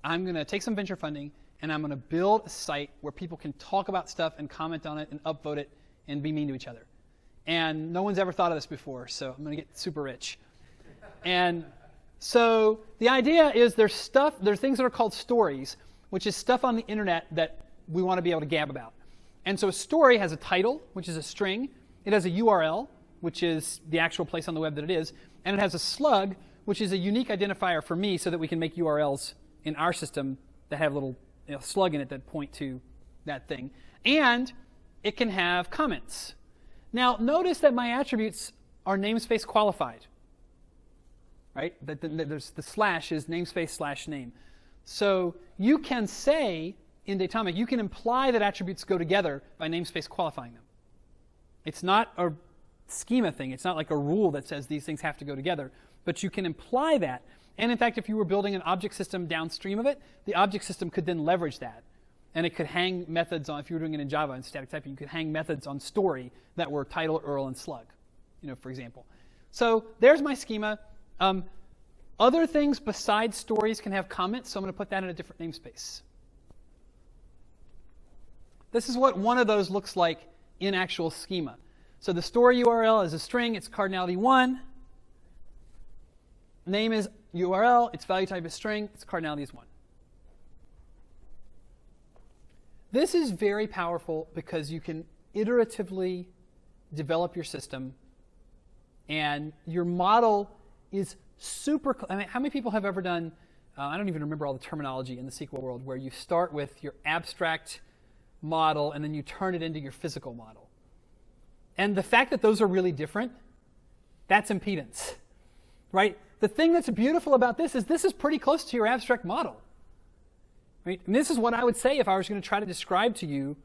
I'm going to take some venture funding, and I'm going to build a site where people can talk about stuff and comment on it and upvote it and be mean to each other. And no one's ever thought of this before, so I'm going to get super rich. And so the idea is there's things that are called stories, which is stuff on the internet that we want to be able to gab about. And so a story has a title, which is a string. It has a URL, which is the actual place on the web that it is. And it has a slug, which is a unique identifier for me so that we can make URLs in our system that have a little slug in it that point to that thing. And it can have comments. Now, notice that my attributes are namespace qualified. Right? There's the slash is namespace / name. So you can say in Datomic, you can imply that attributes go together by namespace qualifying them. It's not a schema thing. It's not like a rule that says these things have to go together. But you can imply that. And in fact, if you were building an object system downstream of it, the object system could then leverage that. And it could hang methods on, if you were doing it in Java in static typing, you could hang methods on story that were title, URL, and slug, for example. So there's my schema. Other things besides stories can have comments, so I'm going to put that in a different namespace. This is what one of those looks like in actual schema. So the story URL is a string, it's cardinality 1. Name is URL, its value type is string, its cardinality is 1. This is very powerful because you can iteratively develop your system, and your model is super. I mean, how many people have ever done, I don't even remember all the terminology in the SQL world, where you start with your abstract model and then you turn it into your physical model. And the fact that those are really different, that's impedance, right? The thing that's beautiful about this is pretty close to your abstract model. Right? And this is what I would say if I was going to try to describe to you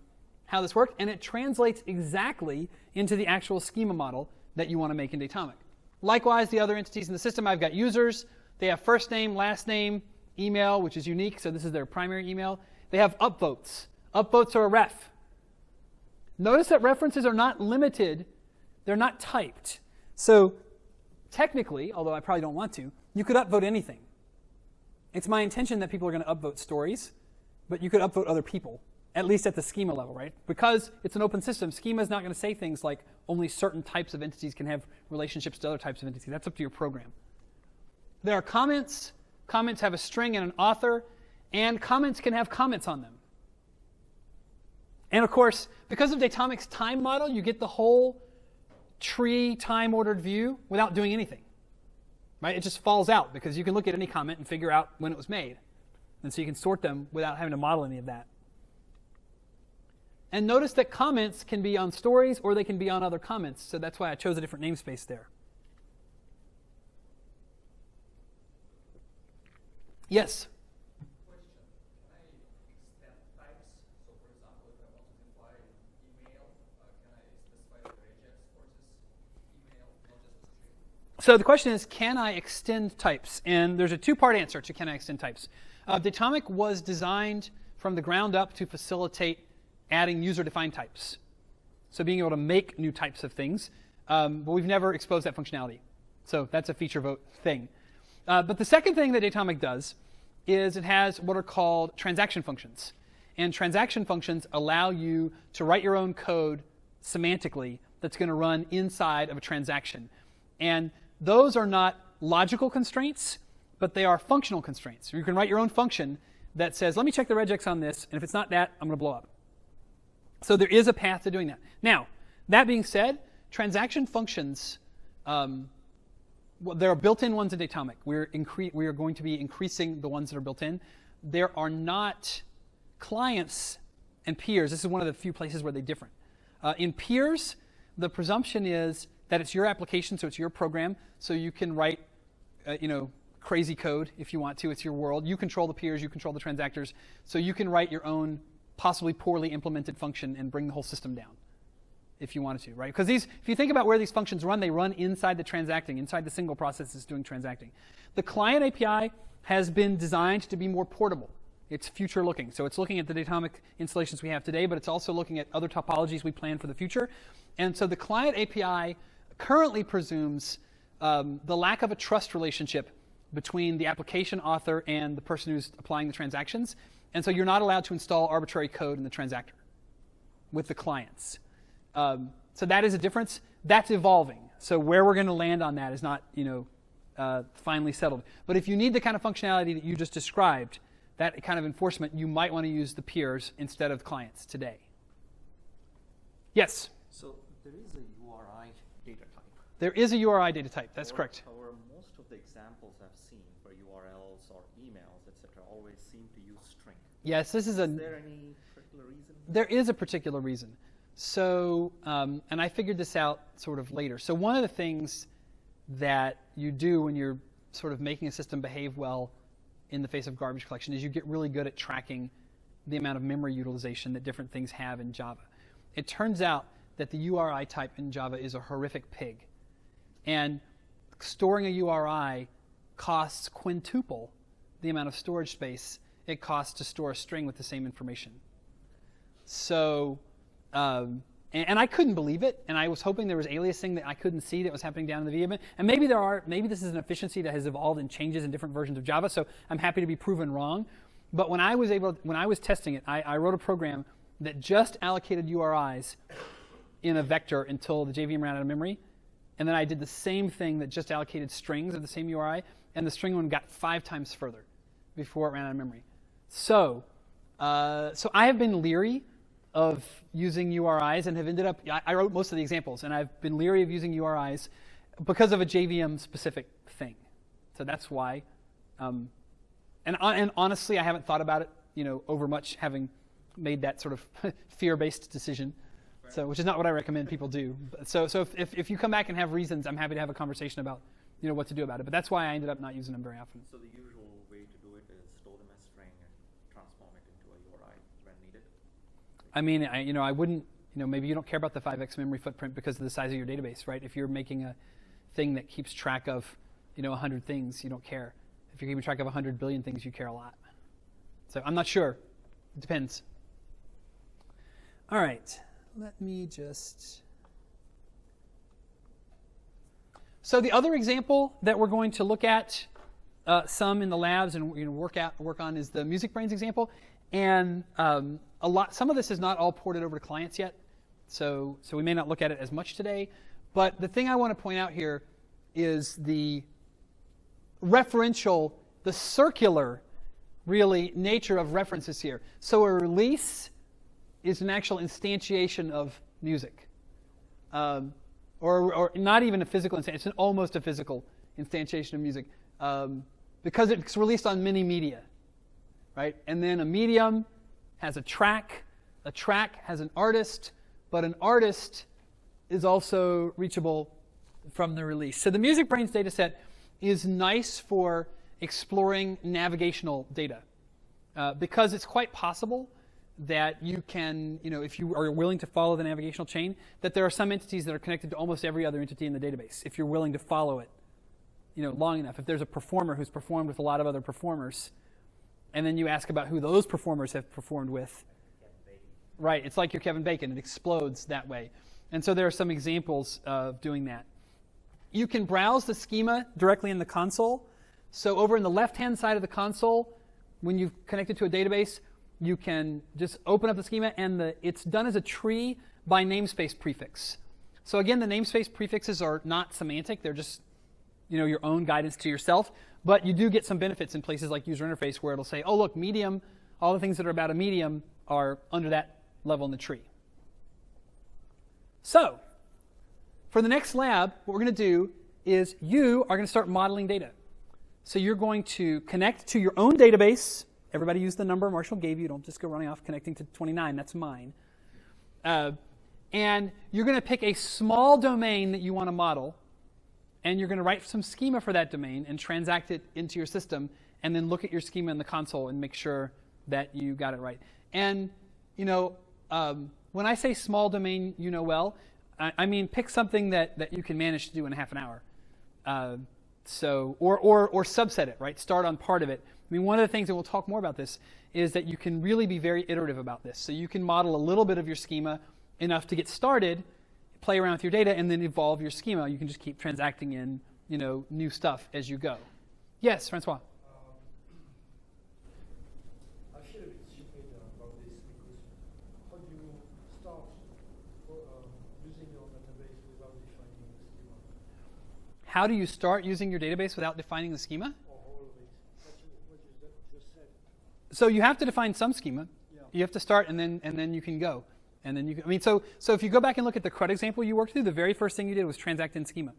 how this works, and it translates exactly into the actual schema model that you want to make in Datomic. Likewise, the other entities in the system, I've got users. They have first name, last name, email, which is unique, so this is their primary email. They have upvotes. Upvotes are a ref. Notice that references are not limited. They're not typed. So technically, although I probably don't want to, you could upvote anything. It's my intention that people are going to upvote stories, but you could upvote other people, at least at the schema level, right? Because it's an open system, schema is not going to say things like only certain types of entities can have relationships to other types of entities. That's up to your program. There are comments. Comments have a string and an author, and comments can have comments on them. And of course, because of Datomic's time model, you get the whole tree time-ordered view without doing anything. Right? It just falls out because you can look at any comment and figure out when it was made. And so you can sort them without having to model any of that. And notice that comments can be on stories or they can be on other comments. So that's why I chose a different namespace there. Yes? Question. Can I extend types? So for example, if I want to define email, can I specify the regex for this email, not just a string? So the question is, can I extend types? And there's a two-part answer to can I extend types. Datomic was designed from the ground up to facilitate adding user-defined types. So being able to make new types of things. But we've never exposed that functionality. So that's a feature vote thing. But the second thing that Datomic does is it has what are called transaction functions. And transaction functions allow you to write your own code semantically that's going to run inside of a transaction. And those are not logical constraints, but they are functional constraints. You can write your own function that says, let me check the regex on this, and if it's not that, I'm going to blow up. So there is a path to doing that. Now, that being said, transaction functions, there are built-in ones in Datomic. We are going to be increasing the ones that are built in. There are not clients and peers. This is one of the few places where they differ. In peers, the presumption is that it's your application, so it's your program, so you can write, crazy code if you want to. It's your world. You control the peers. You control the transactors. So you can write your own possibly poorly implemented function and bring the whole system down if you wanted to, right? Because if you think about where these functions run, they run inside the transacting, inside the single process that's doing transacting. The client API has been designed to be more portable. It's future looking. So it's looking at the Datomic installations we have today, but it's also looking at other topologies we plan for the future. And so the client API currently presumes the lack of a trust relationship between the application author and the person who's applying the transactions. And so you're not allowed to install arbitrary code in the transactor with the clients. So that is a difference. That's evolving. So where we're going to land on that is not, finally settled. But if you need the kind of functionality that you just described, that kind of enforcement, you might want to use the peers instead of clients today. Yes? So there is a URI data type. There is a URI data type. That's correct. However, most of the examples I've seen for URLs or emails, etc., always seem to use string. Yes, this is Is there any particular reason? There is a particular reason. So, and I figured this out sort of later. So one of the things that you do when you're sort of making a system behave well in the face of garbage collection is you get really good at tracking the amount of memory utilization that different things have in Java. It turns out that the URI type in Java is a horrific pig. And storing a URI costs quintuple the amount of storage space it costs to store a string with the same information. So, and I couldn't believe it, and I was hoping there was aliasing that I couldn't see that was happening down in the VM. And maybe this is an efficiency that has evolved and changes in different versions of Java, so I'm happy to be proven wrong. But when I was testing it, I wrote a program that just allocated URIs in a vector until the JVM ran out of memory. And then I did the same thing that just allocated strings of the same URI. and the string one got 5 times further before it ran out of memory. So I have been leery of using URIs and have ended up, I wrote most of the examples, and I've been leery of using URIs because of a JVM specific thing. So that's why. And honestly, I haven't thought about it, over much, having made that sort of fear-based decision. So, which is not what I recommend people do. So if you come back and have reasons, I'm happy to have a conversation about, what to do about it. But that's why I ended up not using them very often. So the usual way to do it is store them as string and transform it into a URI when needed. I mean, I wouldn't, maybe you don't care about the 5x memory footprint because of the size of your database, right? If you're making a thing that keeps track of, 100 things, you don't care. If you're keeping track of 100 billion things, you care a lot. So I'm not sure. It depends. All right. Let me just... So the other example that we're going to look at some in the labs and work on is the MusicBrainz example. And some of this is not all ported over to clients yet. So we may not look at it as much today. But the thing I want to point out here is the referential, the circular, really, nature of references here. So a release is an actual instantiation of music. Or not even a physical instantiation, it's almost a physical instantiation of music. Because it's released on many media, right? And then a medium has a track has an artist, but an artist is also reachable from the release. So the MusicBrainz dataset is nice for exploring navigational data because it's quite possible that you can, if you are willing to follow the navigational chain, that there are some entities that are connected to almost every other entity in the database, if you're willing to follow it, long enough. If there's a performer who's performed with a lot of other performers, and then you ask about who those performers have performed with, right, it's like your Kevin Bacon. It explodes that way. And so there are some examples of doing that. You can browse the schema directly in the console. So over in the left-hand side of the console, when you've connected to a database, you can just open up the schema, and it's done as a tree by namespace prefix. So again, the namespace prefixes are not semantic. They're just your own guidance to yourself. But you do get some benefits in places like user interface where it'll say, oh, look, medium, all the things that are about a medium are under that level in the tree. So for the next lab, what we're going to do is you are going to start modeling data. So you're going to connect to your own database. Everybody use the number Marshall gave you. Don't just go running off connecting to 29. That's mine. And you're going to pick a small domain that you want to model, and you're going to write some schema for that domain and transact it into your system, and then look at your schema in the console and make sure that you got it right. And, when I say small domain, I mean pick something that you can manage to do in half an hour. Or subset it, right? Start on part of it. I mean, one of the things, and we'll talk more about this, is that you can really be very iterative about this. So you can model a little bit of your schema enough to get started, play around with your data, and then evolve your schema. You can just keep transacting in, new stuff as you go. Yes, Francois. I feel a bit stupid about this because how do you start using your database without defining the schema? How do you start using your database without defining the schema? Or all of it? What you just said. So you have to define some schema. Yeah. You have to start, and then you can go. And then you can, so if you go back and look at the CRUD example you worked through, the very first thing you did was transact in schema,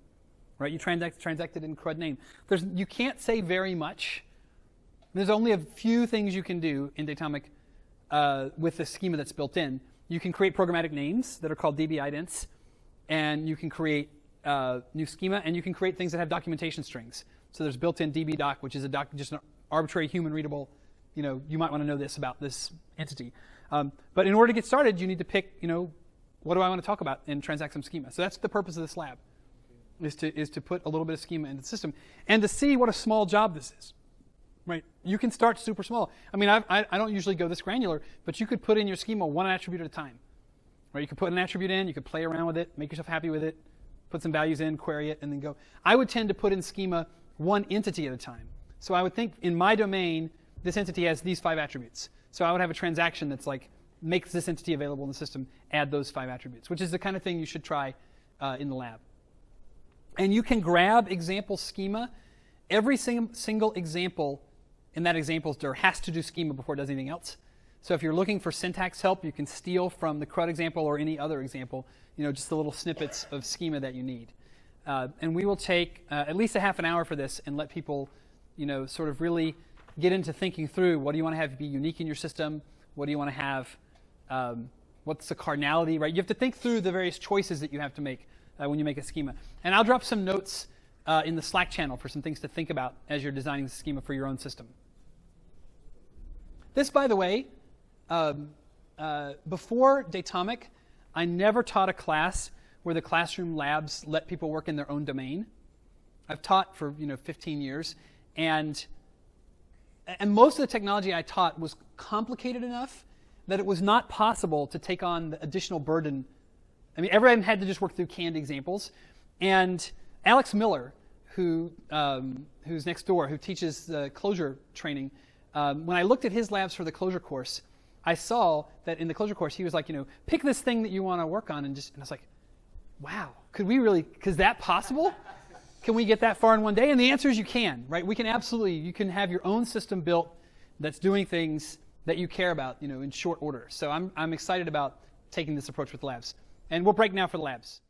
right? You transacted in CRUD name. You can't say very much. There's only a few things you can do in Datomic with the schema that's built in. You can create programmatic names that are called DB idents, and you can create new schema, and you can create things that have documentation strings. So there's built-in dbdoc, which is just an arbitrary human-readable, you might want to know this about this entity. But in order to get started, you need to pick, what do I want to talk about and transact some schema. So that's the purpose of this lab, is to put a little bit of schema into the system and to see what a small job this is, right? You can start super small. I mean, I don't usually go this granular, but you could put in your schema one attribute at a time, right? You could put an attribute in, you could play around with it, make yourself happy with it, put some values in, query it, and then go. I would tend to put in schema one entity at a time. So I would think in my domain, this entity has these 5 attributes. So I would have a transaction that's like, makes this entity available in the system, add those 5 attributes, which is the kind of thing you should try in the lab. And you can grab example schema every single example in that examples dir has to do schema before it does anything else. So if you're looking for syntax help, you can steal from the CRUD example or any other example, just the little snippets of schema that you need. And we will take at least a half an hour for this and let people, sort of really get into thinking through what do you want to have be unique in your system, what do you want to have, what's the cardinality, right? You have to think through the various choices that you have to make when you make a schema. And I'll drop some notes in the Slack channel for some things to think about as you're designing the schema for your own system. This, by the way, before Datomic, I never taught a class where the classroom labs let people work in their own domain. I've taught for 15 years, and most of the technology I taught was complicated enough that it was not possible to take on the additional burden. I mean, everyone had to just work through canned examples. And Alex Miller, who's next door, who teaches the closure training, when I looked at his labs for the closure course, I saw that in the closure course he was like, pick this thing that you want to work on, and I was like, wow, is that possible? Can we get that far in one day? And the answer is you can, right? You can have your own system built that's doing things that you care about, in short order. So I'm excited about taking this approach with labs. And we'll break now for the labs.